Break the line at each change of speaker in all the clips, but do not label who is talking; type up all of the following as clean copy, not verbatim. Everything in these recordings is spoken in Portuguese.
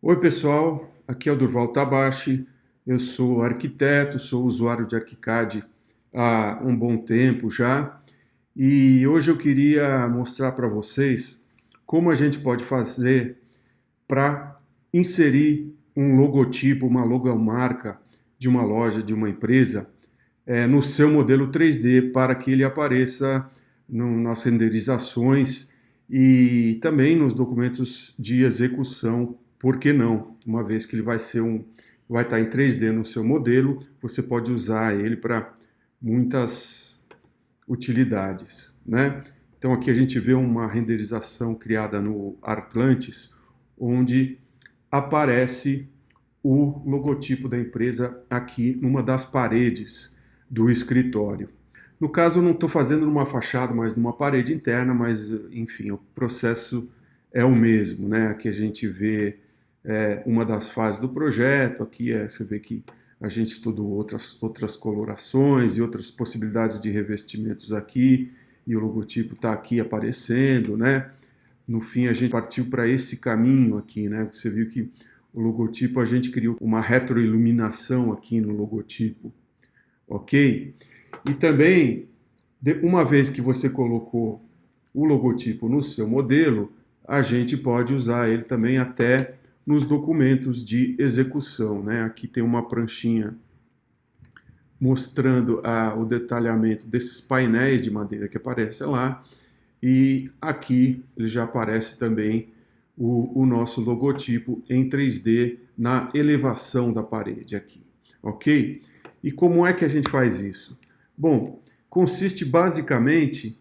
Oi pessoal, aqui é o Durval Tabachi, eu sou arquiteto, sou usuário de ArchiCAD há um bom tempo já e hoje eu queria mostrar para vocês como a gente pode fazer para inserir um logotipo, uma logomarca de uma loja, de uma empresa, no seu modelo 3D para que ele apareça nas renderizações e também nos documentos de execução, por que não? Uma vez que ele vai estar em 3D no seu modelo, você pode usar ele para muitas utilidades, né? Então aqui a gente vê uma renderização criada no Atlantis, onde aparece o logotipo da empresa aqui numa das paredes do escritório. No caso, eu não estou fazendo numa fachada, mas numa parede interna, mas enfim, o processo é o mesmo, né? Aqui a gente vê uma das fases do projeto, aqui você vê que a gente estudou outras colorações e outras possibilidades de revestimentos aqui, e o logotipo está aqui aparecendo, né? No fim, a gente partiu para esse caminho aqui, né? Você viu que o logotipo, a gente criou uma retroiluminação aqui no logotipo, ok? E também, uma vez que você colocou o logotipo no seu modelo, a gente pode usar ele também até nos documentos de execução, né? Aqui tem uma pranchinha mostrando o detalhamento desses painéis de madeira que aparece lá, e aqui ele já aparece também o nosso logotipo em 3D na elevação da parede aqui, ok? E como é que a gente faz isso? Bom, consiste basicamente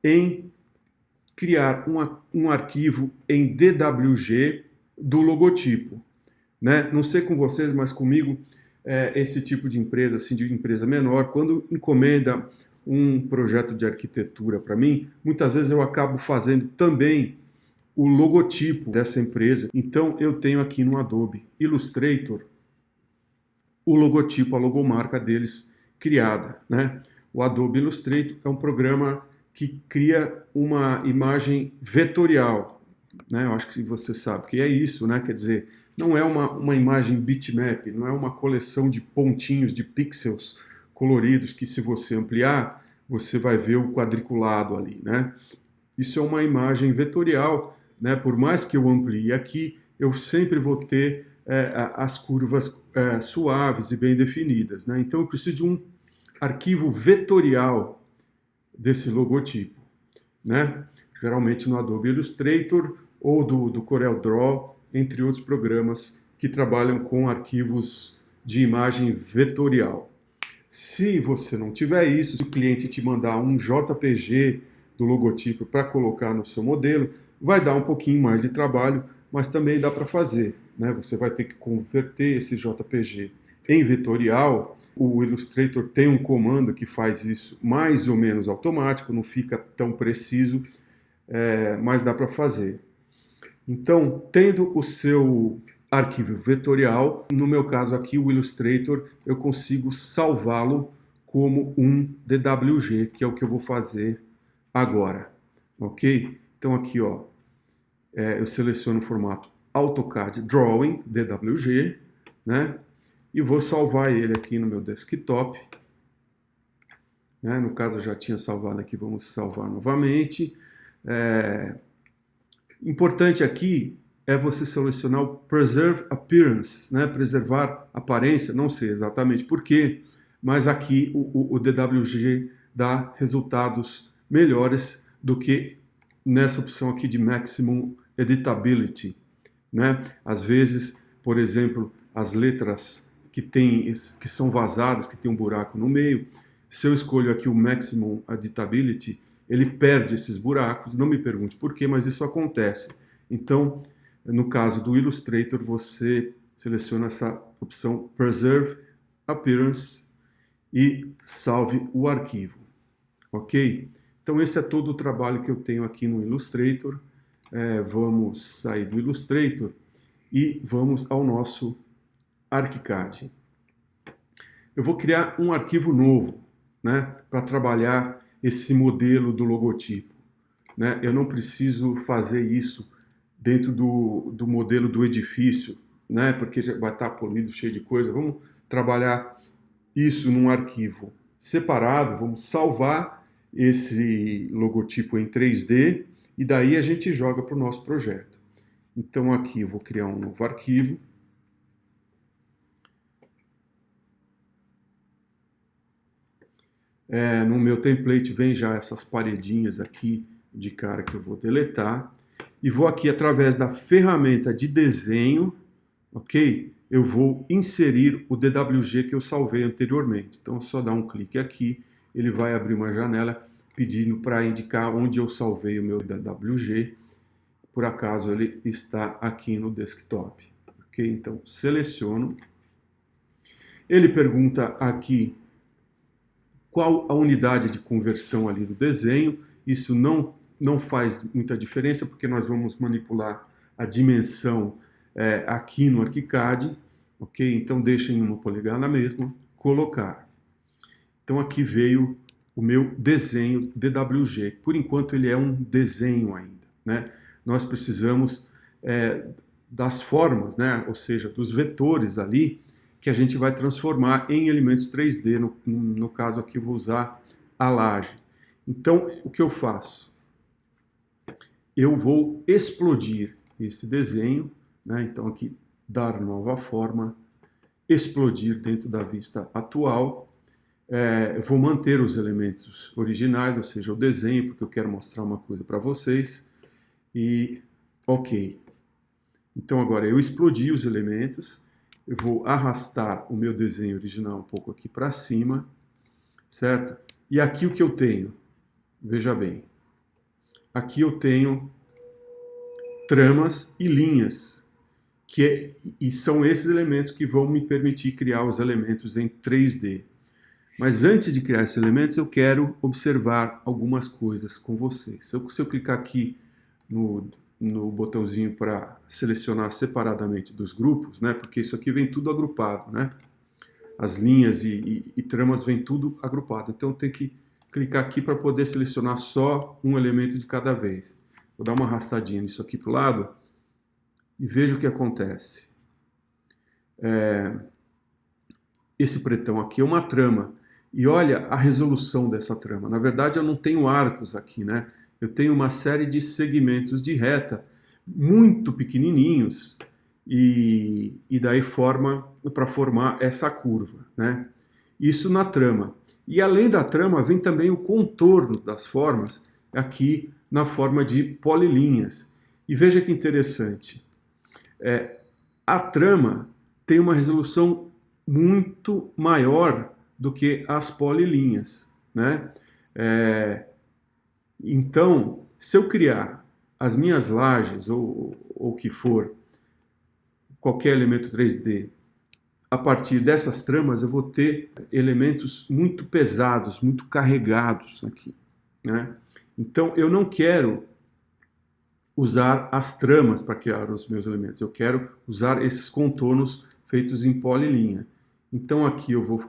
em criar um arquivo em DWG do logotipo, né? Não sei com vocês, mas comigo, esse tipo de empresa, assim, de empresa menor, quando encomenda um projeto de arquitetura para mim, muitas vezes eu acabo fazendo também o logotipo dessa empresa. Então eu tenho aqui no Adobe Illustrator o logotipo, a logomarca deles criada, né? O Adobe Illustrator é um programa que cria uma imagem vetorial, né? Eu acho que você sabe que é isso, né? Quer dizer, não é uma imagem bitmap, não é uma coleção de pontinhos, de pixels coloridos que, se você ampliar, você vai ver o quadriculado ali, né? Isso é uma imagem vetorial, né? Por mais que eu amplie aqui, eu sempre vou ter as curvas suaves e bem definidas, né? Então eu preciso de um arquivo vetorial desse logotipo, né? Geralmente no Adobe Illustrator ou do CorelDRAW, entre outros programas que trabalham com arquivos de imagem vetorial. Se você não tiver isso, se o cliente te mandar um JPG do logotipo para colocar no seu modelo, vai dar um pouquinho mais de trabalho, mas também dá para fazer, né? Você vai ter que converter esse JPG em vetorial. O Illustrator tem um comando que faz isso mais ou menos automático, não fica tão preciso, mas dá para fazer. Então, tendo o seu arquivo vetorial, no meu caso aqui, o Illustrator, eu consigo salvá-lo como um DWG, que é o que eu vou fazer agora, ok? Então aqui, ó, eu seleciono o formato AutoCAD Drawing, DWG, né? E vou salvar ele aqui no meu desktop, né? No caso eu já tinha salvado aqui, vamos salvar novamente. Importante aqui é você selecionar o Preserve Appearance, né? Preservar aparência, não sei exatamente por quê, mas aqui o DWG dá resultados melhores do que nessa opção aqui de Maximum Editability, né? Às vezes, por exemplo, as letras que são vazadas, que tem um buraco no meio, se eu escolho aqui o Maximum Editability, ele perde esses buracos, não me pergunte por quê, mas isso acontece. Então, no caso do Illustrator, você seleciona essa opção Preserve Appearance e salve o arquivo, ok? Então esse é todo o trabalho que eu tenho aqui no Illustrator. Vamos sair do Illustrator e vamos ao nosso ArchiCAD. Eu vou criar um arquivo novo, né, para trabalhar esse modelo do logotipo, né? Eu não preciso fazer isso dentro do modelo do edifício, né? Porque já vai estar polido, cheio de coisa. Vamos trabalhar isso num arquivo separado, vamos salvar esse logotipo em 3D e daí a gente joga para o nosso projeto. Então aqui eu vou criar um novo arquivo. No meu template vem já essas paredinhas aqui de cara que eu vou deletar. E vou aqui através da ferramenta de desenho, ok? Eu vou inserir o DWG que eu salvei anteriormente. Então é só dar um clique aqui, ele vai abrir uma janela pedindo para indicar onde eu salvei o meu DWG. Por acaso ele está aqui no desktop. Ok? Então seleciono. Ele pergunta aqui qual a unidade de conversão ali do desenho. Isso não faz muita diferença, porque nós vamos manipular a dimensão aqui no ArchiCAD, ok? Então deixa em 1 polegada mesmo, colocar. Então aqui veio o meu desenho DWG. Por enquanto ele é um desenho ainda, né? Nós precisamos das formas, né? Ou seja, dos vetores ali, que a gente vai transformar em elementos 3D. No caso aqui eu vou usar a laje. Então o que eu faço? Eu vou explodir esse desenho, né? Então aqui dar nova forma, explodir dentro da vista atual. Eu vou manter os elementos originais, ou seja, o desenho, porque eu quero mostrar uma coisa para vocês. E ok. Então agora eu explodi os elementos. Eu vou arrastar o meu desenho original um pouco aqui para cima, certo? E aqui o que eu tenho? Veja bem. Aqui eu tenho tramas e linhas, e são esses elementos que vão me permitir criar os elementos em 3D. Mas antes de criar esses elementos, eu quero observar algumas coisas com vocês. Se eu clicar aqui no botãozinho para selecionar separadamente dos grupos, né? Porque isso aqui vem tudo agrupado, né? As linhas e tramas vem tudo agrupado. Então eu tenho que clicar aqui para poder selecionar só um elemento de cada vez. Vou dar uma arrastadinha nisso aqui para o lado e veja o que acontece. Esse pretão aqui é uma trama. E olha a resolução dessa trama. Na verdade, eu não tenho arcos aqui, né? Eu tenho uma série de segmentos de reta muito pequenininhos e daí para formar essa curva, né? Isso na trama. E além da trama, vem também o contorno das formas aqui na forma de polilinhas. E veja que interessante. A trama tem uma resolução muito maior do que as polilinhas, né? Então, se eu criar as minhas lajes, ou o que for, qualquer elemento 3D, a partir dessas tramas eu vou ter elementos muito pesados, muito carregados aqui, né? Então, eu não quero usar as tramas para criar os meus elementos, eu quero usar esses contornos feitos em polilinha. Então, aqui eu vou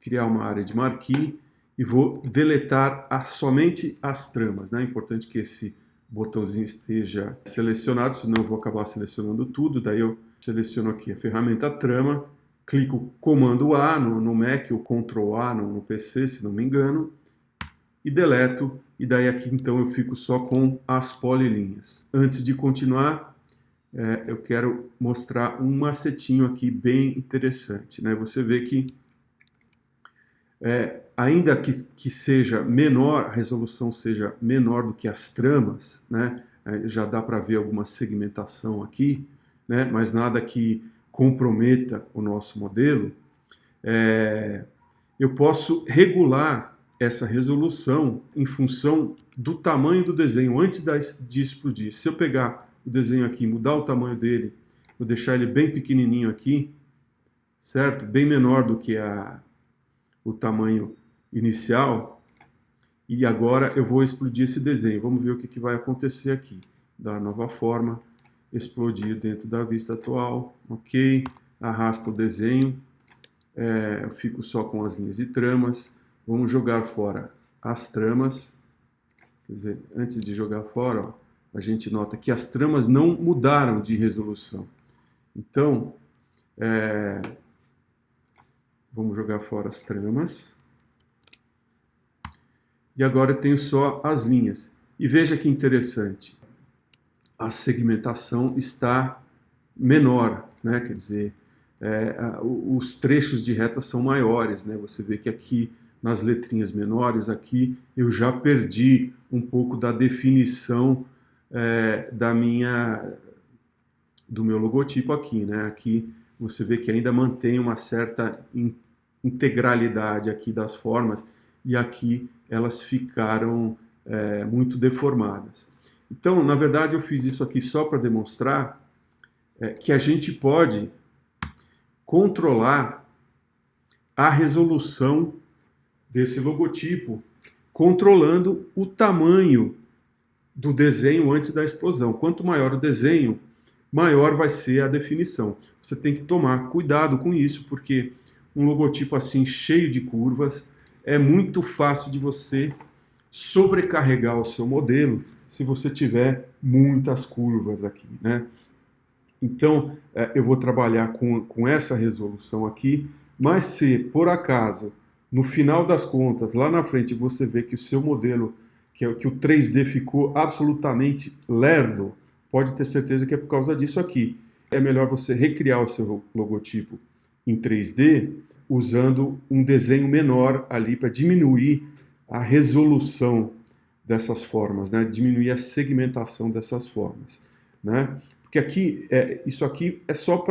criar uma área de marquee e vou deletar somente as tramas, né? É importante que esse botãozinho esteja selecionado, senão eu vou acabar selecionando tudo. Daí eu seleciono aqui a ferramenta trama, clico Comando A no Mac ou Ctrl A no PC, se não me engano, e deleto. E daí aqui então eu fico só com as polilinhas. Antes de continuar, eu quero mostrar um macetinho aqui bem interessante, né? Você vê que ainda que seja menor, a resolução seja menor do que as tramas, né? Já dá para ver alguma segmentação aqui, né? Mas nada que comprometa o nosso modelo. Eu posso regular essa resolução em função do tamanho do desenho antes de explodir. Se eu pegar o desenho aqui, mudar o tamanho dele, vou deixar ele bem pequenininho aqui, certo? Bem menor do que o tamanho inicial, e agora eu vou explodir esse desenho. Vamos ver o que vai acontecer aqui. Dar nova forma, explodir dentro da vista atual, ok, arrasta o desenho, eu fico só com as linhas e tramas. Vamos jogar fora as tramas, quer dizer, antes de jogar fora, ó, a gente nota que as tramas não mudaram de resolução. Então, vamos jogar fora as tramas. E agora eu tenho só as linhas. E veja que interessante, a segmentação está menor, né? Quer dizer, os trechos de reta são maiores, né? Você vê que aqui, nas letrinhas menores, aqui eu já perdi um pouco da definição do meu logotipo aqui, né? Aqui você vê que ainda mantém uma certa integralidade aqui das formas, e aqui elas ficaram muito deformadas. Então, na verdade, eu fiz isso aqui só para demonstrar que a gente pode controlar a resolução desse logotipo, controlando o tamanho do desenho antes da explosão. Quanto maior o desenho, maior vai ser a definição. Você tem que tomar cuidado com isso, porque um logotipo assim, cheio de curvas, é muito fácil de você sobrecarregar o seu modelo se você tiver muitas curvas aqui, né? Então, eu vou trabalhar com essa resolução aqui, mas se, por acaso, no final das contas, lá na frente, você vê que o seu modelo, que o 3D ficou absolutamente lerdo, pode ter certeza que é por causa disso aqui. É melhor você recriar o seu logotipo em 3D, usando um desenho menor ali para diminuir a resolução dessas formas, né? Diminuir a segmentação dessas formas, né? Porque aqui, isso aqui é só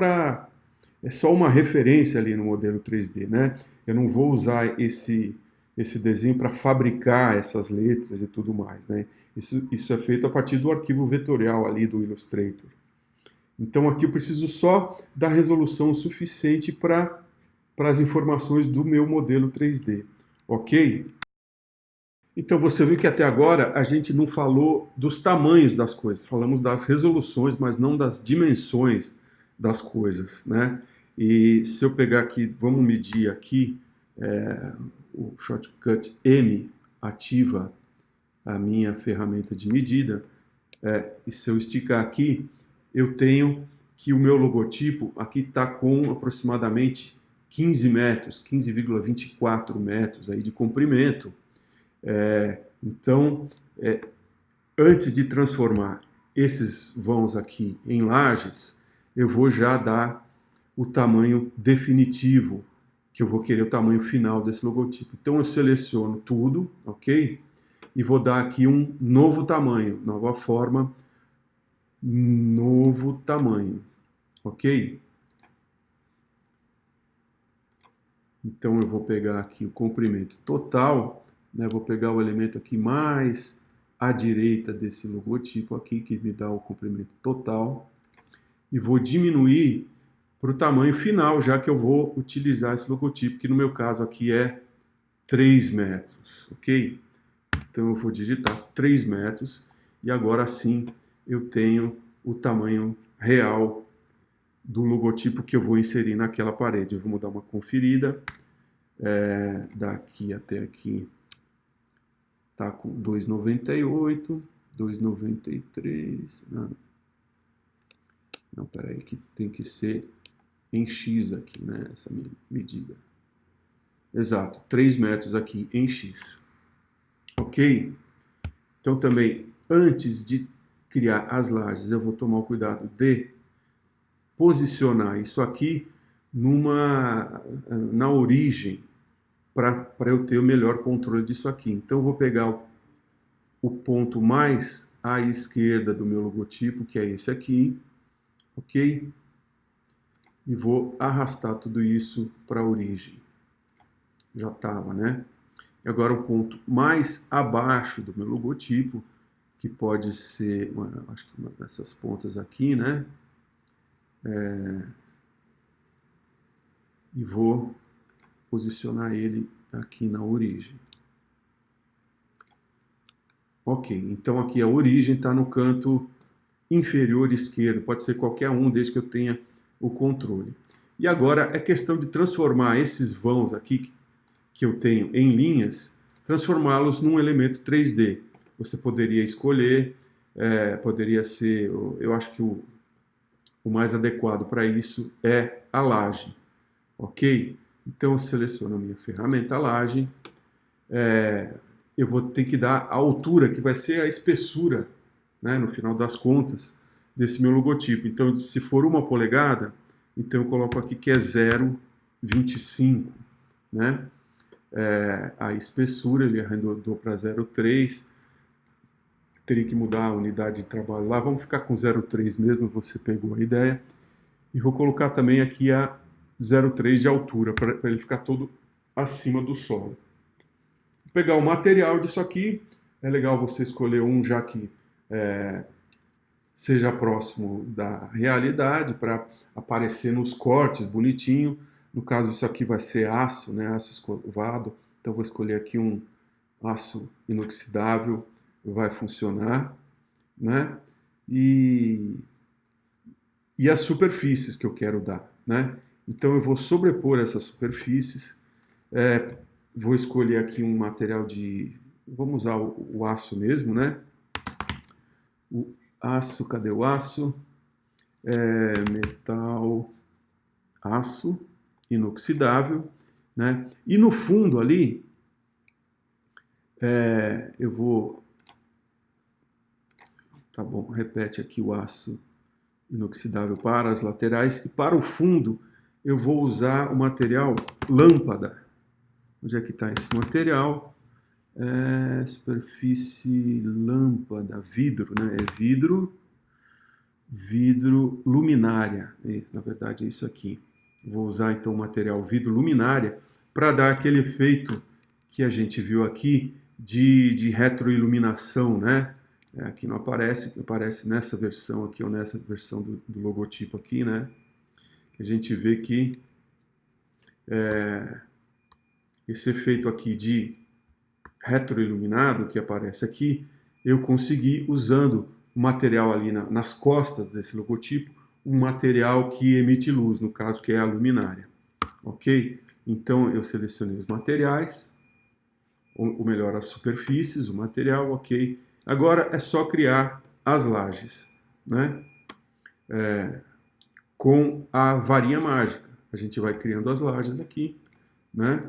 uma referência ali no modelo 3D, né? Eu não vou usar esse desenho para fabricar essas letras e tudo mais, né? Isso é feito a partir do arquivo vetorial ali do Illustrator. Então aqui eu preciso só da resolução suficiente para as informações do meu modelo 3D, ok? Então você viu que até agora a gente não falou dos tamanhos das coisas, falamos das resoluções, mas não das dimensões das coisas, né? E se eu pegar aqui, vamos medir aqui, o shortcut M ativa a minha ferramenta de medida, e se eu esticar aqui, eu tenho que o meu logotipo aqui está com aproximadamente 15 metros, 15,24 metros aí de comprimento. Então, antes de transformar esses vãos aqui em lajes, eu vou já dar o tamanho definitivo, que eu vou querer o tamanho final desse logotipo. Então eu seleciono tudo, ok? E vou dar aqui um novo tamanho, nova forma, novo tamanho, ok? Então eu vou pegar aqui o comprimento total, né? Vou pegar o elemento aqui mais à direita desse logotipo aqui, que me dá o comprimento total, e vou diminuir para o tamanho final, já que eu vou utilizar esse logotipo, que no meu caso aqui é 3 metros, ok? Então eu vou digitar 3 metros, e agora sim eu tenho o tamanho real do logotipo que eu vou inserir naquela parede. Eu vou dar uma conferida, daqui até aqui está com 2,98, 2,93, não, peraí, que tem que ser em X aqui, né, essa medida. Exato, 3 metros aqui em X. Ok? Então também, antes de criar as lajes, eu vou tomar o cuidado de posicionar isso aqui na origem, para eu ter o melhor controle disso aqui. Então eu vou pegar o ponto mais à esquerda do meu logotipo, que é esse aqui, ok? E vou arrastar tudo isso para a origem. Já estava, né? E agora o ponto mais abaixo do meu logotipo, que pode ser, acho que uma dessas pontas aqui, né? E vou posicionar ele aqui na origem. Ok, então aqui a origem está no canto inferior esquerdo, pode ser qualquer um, desde que eu tenha o controle. E agora é questão de transformar esses vãos aqui que eu tenho em linhas, transformá-los num elemento 3D. Você poderia escolher poderia ser, eu acho que o mais adequado para isso é a laje, ok? Então eu seleciono a minha ferramenta laje, eu vou ter que dar a altura, que vai ser a espessura, né, no final das contas, desse meu logotipo. Então, se for 1 polegada, então eu coloco aqui que é 0,25, né? A espessura ele arredondou para 0,3, teria que mudar a unidade de trabalho lá, vamos ficar com 0,3 mesmo, você pegou a ideia. E vou colocar também aqui a 0,3 de altura, para ele ficar todo acima do solo. Vou pegar o material disso aqui, é legal você escolher um já que seja próximo da realidade, para aparecer nos cortes bonitinho. No caso, isso aqui vai ser aço, né, aço escovado, então vou escolher aqui um aço inoxidável, vai funcionar, né? E as superfícies que eu quero dar, né? Então eu vou sobrepor essas superfícies, vou escolher aqui um material de, vamos usar o aço mesmo, né? O aço, cadê o aço? Metal, aço inoxidável, né? E no fundo ali, eu vou, tá bom, repete aqui o aço inoxidável para as laterais, e para o fundo eu vou usar o material lâmpada. Onde é que está esse material? Superfície lâmpada, vidro, né? É vidro luminária. Na verdade é isso aqui. Vou usar então o material vidro luminária para dar aquele efeito que a gente viu aqui de retroiluminação, né? Aqui não aparece, aparece nessa versão aqui, ou nessa versão do logotipo aqui, né? Que a gente vê que esse efeito aqui de retroiluminado que aparece aqui, eu consegui, usando o material ali nas costas desse logotipo, um material que emite luz, no caso que é a luminária, ok? Então eu selecionei os materiais, ou melhor, as superfícies, o material, ok? Agora é só criar as lajes, né? Com a varinha mágica. A gente vai criando as lajes aqui, né?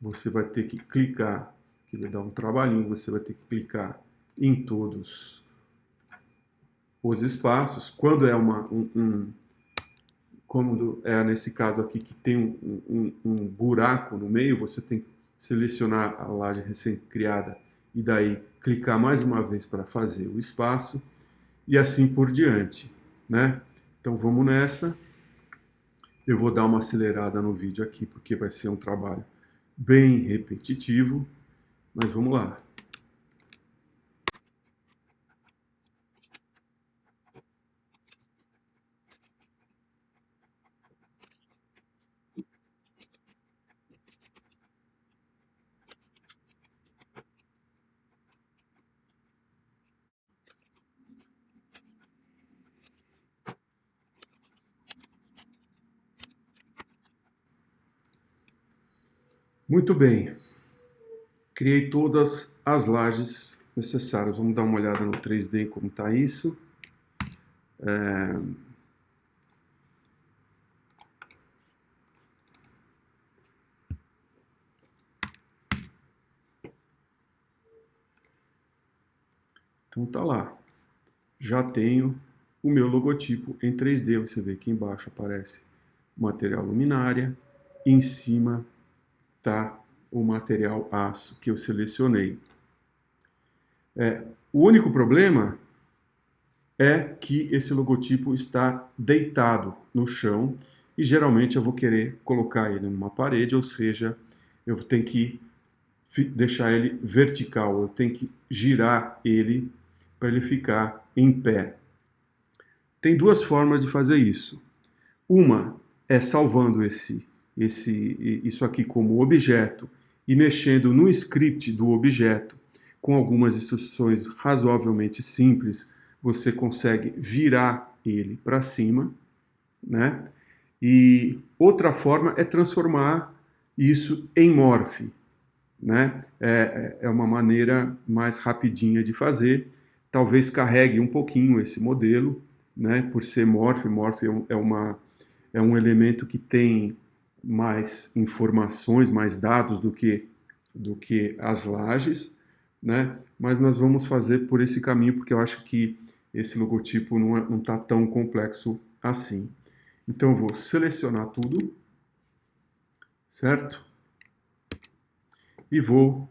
Você vai ter que clicar, que vai dar um trabalhinho, você vai ter que clicar em todos os espaços. Quando é como é nesse caso aqui que tem um buraco no meio, você tem que selecionar a laje recém-criada e daí clicar mais uma vez para fazer o espaço e assim por diante, né? Então vamos nessa. Eu vou dar uma acelerada no vídeo aqui porque vai ser um trabalho bem repetitivo, mas vamos lá. Muito bem, criei todas as lajes necessárias. Vamos dar uma olhada no 3D como está isso. Então tá lá. Já tenho o meu logotipo em 3D. Você vê que embaixo aparece o material luminária, e em cima está o material aço que eu selecionei. O único problema é que esse logotipo está deitado no chão e geralmente eu vou querer colocar ele numa parede, ou seja, eu tenho que deixar ele vertical, eu tenho que girar ele para ele ficar em pé. Tem duas formas de fazer isso. Uma é salvando isso aqui como objeto e mexendo no script do objeto com algumas instruções razoavelmente simples, você consegue virar ele para cima, né? E outra forma é transformar isso em morph, né? É uma maneira mais rapidinha de fazer. talvez carregue um pouquinho esse modelo, né? Por ser morph, é um elemento que tem mais informações, mais dados do que as lajes, né? Mas nós vamos fazer por esse caminho, porque eu acho que esse logotipo não está tão complexo assim. Então eu vou selecionar tudo, certo? E vou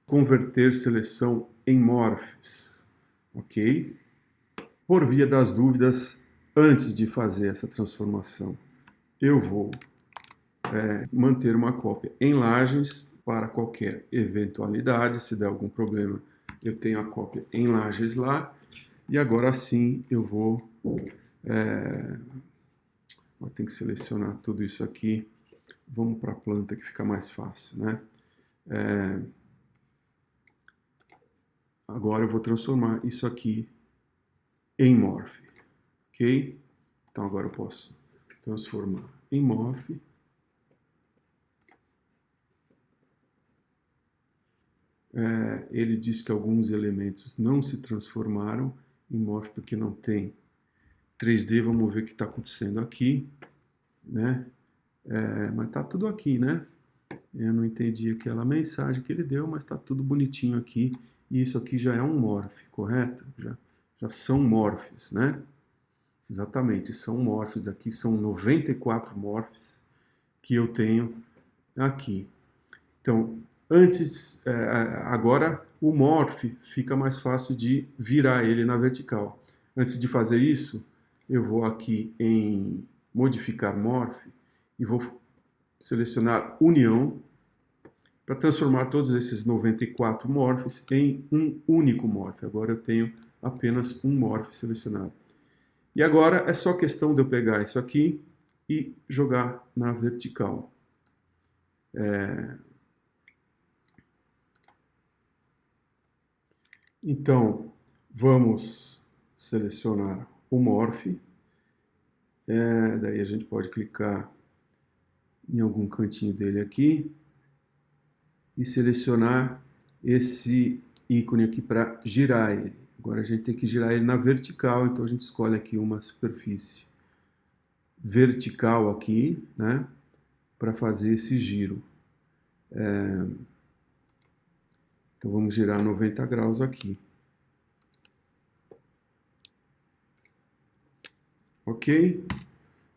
converter seleção em morphs, ok? Por via das dúvidas, antes de fazer essa transformação, eu vou manter uma cópia em lajes para qualquer eventualidade. Se der algum problema, eu tenho a cópia em lajes lá. E agora sim eu vou... eu tenho que selecionar tudo isso aqui. Vamos para a planta que fica mais fácil, né? Agora eu vou transformar isso aqui em morph, ok? Então agora eu posso transformar em morph. Ele diz que alguns elementos não se transformaram em morph porque não tem 3D. Vamos ver o que está acontecendo aqui, né? Mas está tudo aqui, né? Eu não entendi aquela mensagem que ele deu, mas está tudo bonitinho aqui. E isso aqui já é um morph, correto? Já são morphs, né? Exatamente, são morphs. Aqui são 94 morphs que eu tenho aqui. Então, agora o morph fica mais fácil de virar ele na vertical. Antes de fazer isso, eu vou aqui em modificar morph e vou selecionar união para transformar todos esses 94 morphs em um único morph. Agora eu tenho apenas um morph selecionado. E agora é só questão de eu pegar isso aqui e jogar na vertical. Então, vamos selecionar o morph. Daí a gente pode clicar em algum cantinho dele aqui e selecionar esse ícone aqui para girar ele. Agora a gente tem que girar ele na vertical, então a gente escolhe aqui uma superfície vertical aqui, né, para fazer esse giro. Então vamos girar 90 graus aqui. Ok?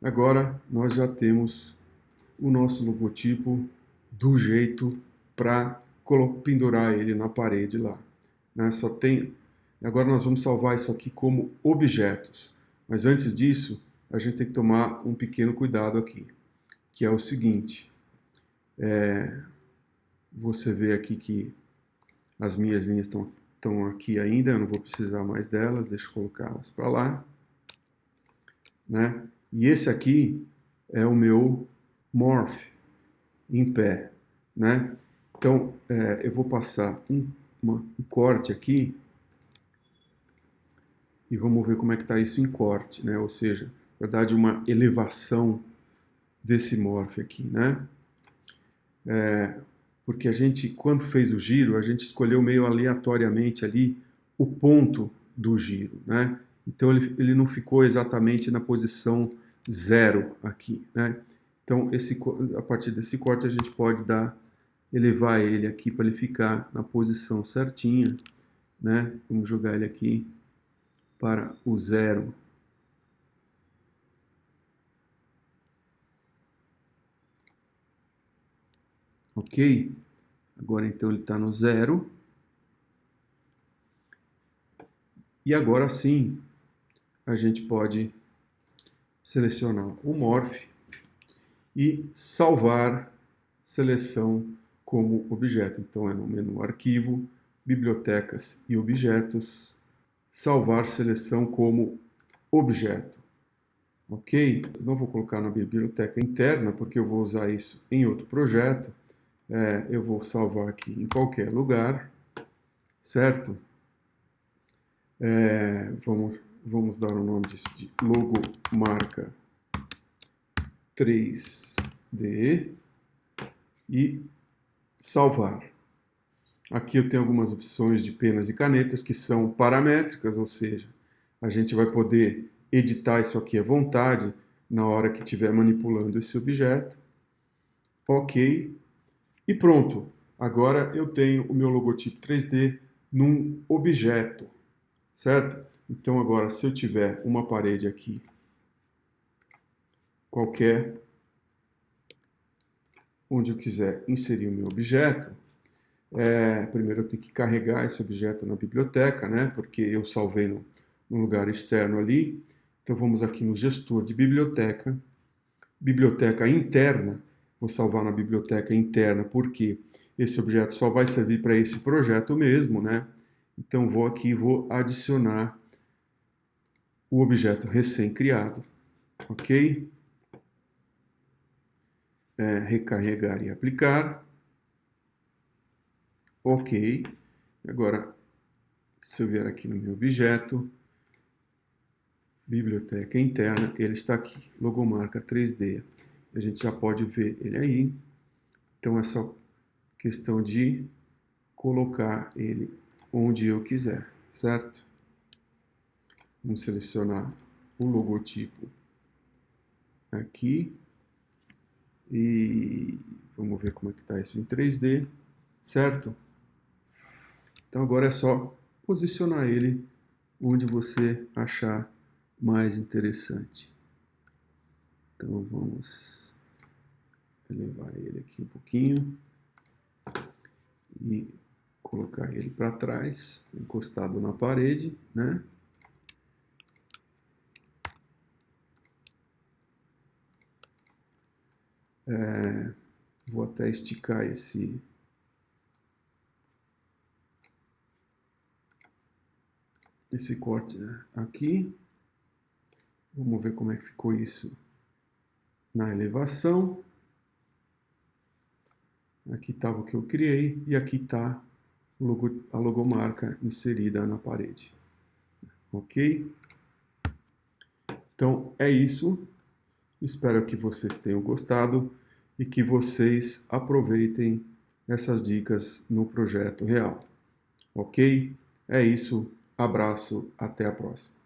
Agora nós já temos o nosso logotipo do jeito para pendurar ele na parede lá, né? Agora nós vamos salvar isso aqui como objetos, mas antes disso a gente tem que tomar um pequeno cuidado aqui, que é o seguinte: você vê aqui que as minhas linhas estão aqui ainda, eu não vou precisar mais delas, deixa eu colocá-las para lá, né? E esse aqui é o meu morph em pé, né? Então, eu vou passar um corte aqui e vamos ver como é que está isso em corte, né? Ou seja, na verdade, uma elevação desse morph aqui, né? Porque a gente, quando fez o giro, a gente escolheu meio aleatoriamente ali o ponto do giro, né? Então, ele não ficou exatamente na posição 0 aqui, né? Então, a partir desse corte, a gente pode elevar ele aqui para ele ficar na posição certinha, né? Vamos jogar ele aqui para o 0. Ok? Agora, então, ele está no 0. E agora sim, a gente pode selecionar o morph e salvar seleção como objeto. Então, é no menu Arquivo, Bibliotecas e Objetos, salvar seleção como objeto. Ok? Não vou colocar na biblioteca interna, porque eu vou usar isso em outro projeto. Eu vou salvar aqui em qualquer lugar, certo? Vamos dar o nome disso de logomarca 3D e salvar. Aqui eu tenho algumas opções de penas e canetas que são paramétricas, ou seja, a gente vai poder editar isso aqui à vontade na hora que estiver manipulando esse objeto. Ok. E pronto. Agora eu tenho o meu logotipo 3D num objeto, certo? Então agora, se eu tiver uma parede aqui, qualquer, onde eu quiser inserir o meu objeto, primeiro eu tenho que carregar esse objeto na biblioteca, né? Porque eu salvei no lugar externo ali. Então vamos aqui no gestor de biblioteca, biblioteca interna. Vou salvar na biblioteca interna porque esse objeto só vai servir para esse projeto mesmo, né? Então vou aqui e vou adicionar o objeto recém-criado, ok? Recarregar e aplicar. Ok. Agora, se eu vier aqui no meu objeto, biblioteca interna, ele está aqui, logomarca 3D. A gente já pode ver ele aí. Então é só questão de colocar ele onde eu quiser, certo? Vamos selecionar o logotipo aqui e vamos ver como é que está isso em 3D, certo? Então agora é só posicionar ele onde você achar mais interessante. Então vamos elevar ele aqui um pouquinho e colocar ele para trás, encostado na parede, né? Vou até esticar esse corte aqui. Vamos ver como é que ficou isso na elevação. Aqui estava o que eu criei e aqui está a logomarca inserida na parede. Ok? Então é isso. Espero que vocês tenham gostado e que vocês aproveitem essas dicas no projeto real. Ok? É isso. Abraço. Até a próxima.